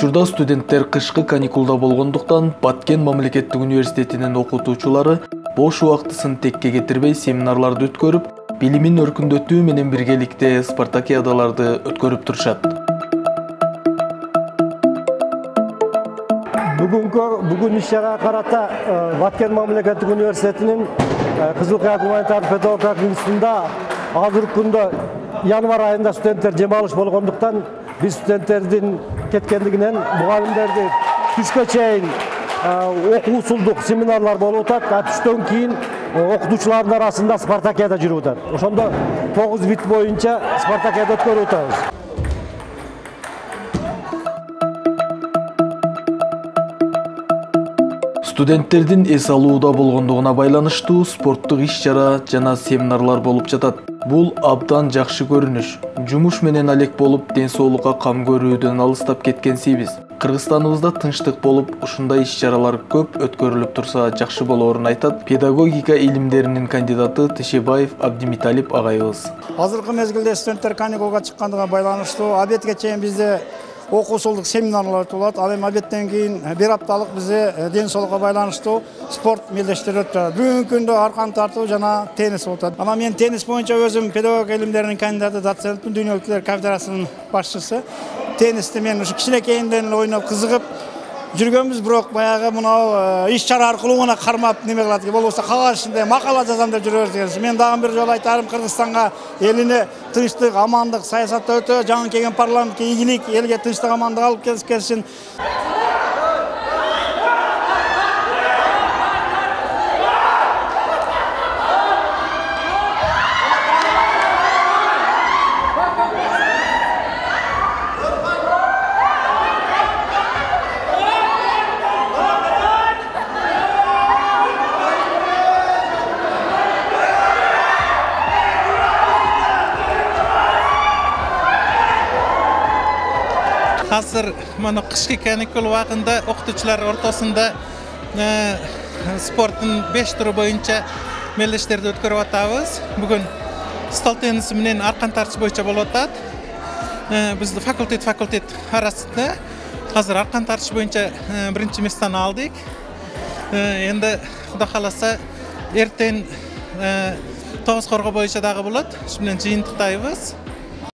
Учурда студенттер кышкы каникулда болгондуктан Баткен мамлекеттик университетинин окутуучулары бош убактысын текке кетирбей семинарларды өткөрүп, билимин өркүндөтүү менен биргеликте спартакиадаларды өткөрүп турушат. Бүгүн иш-чарага карата Баткен мамлекеттик университетинин Кызылкая гуманитардык педагогикалык институтунда азыркы күндө январь айында студенттер жем алыш болгондуктан биз студенттердин кеткендигинен мугалимдерди түшкө чейин окуусулдук семинарлар болуп атат. Түштөн кийин окутуучулардын арасында спартакиада жүрүп атат. Ошондо 9 вид боюнча спартакиада өткөрүп атабыз. Студенттердин эс алууда болгондугуна байланыштуу спорттук иш-чара жана семинарлар болуп жатат. Бул абдан жакшы көрүнүш. Жумуш менен алек болуп, ден соолукка кам көрүүдөн алыстап кеткенсибиз. Кыргызстаныбызда тынчтык болуп, ушундай иш-чаралар көп өткөрүлүп турса жакшы болоорун айтат педагогика илимдеринин кандидаты Тешебаев Абдимиталип агайыбыз. Азыркы мезгилде студенттер каникулга чыккандыгына байланыштуу обедке чейин бизде окуусулдук семинарлар болот. Ал эми обедтен кийин бир апталык бизде ден соолукка байланыштуу спорт мелдештери өтөт. Бүгүнкү күндө аркан тартуу жана теннис болот. Ана мен теннис боюнча өзүм педагогика илимдеринин кандидаты, доцентмин, дүйнөлүк тилер кафедрасынын башчысы. Теннисти мен ушу кичинекейимден ойноп кызыгып жүргөнбүз, бирок баягы мынау иш-чара аркылуу гана кармап неме кылат, болбосо кагаз ичинде макала жазам деп жүрөбүз. Мен дагы бир жолу айтарым, Кыргызстанга элине тынчтык, амандык, саясатта өтө жаңы келген парламентке ийгилик, элге тынчтык, амандык алып келишин. Hazır mana kışki kanikul vaqtında o'qituvchilar o'rtasida sportun 5 turi bo'yicha melleştirdi o'tkazib atamiz. Bugun stol tennisi bilan arqon tartish bo'yicha bo'lib o'tadi. Bizda fakultet arasida hozir arqon tartish bo'yicha birinchi местani oldik. Endi xudo xolasa erten to'g'riz qo'rg'o bo'yicha dag'i bo'ladi. Shu bilan jiyintiqdaymiz.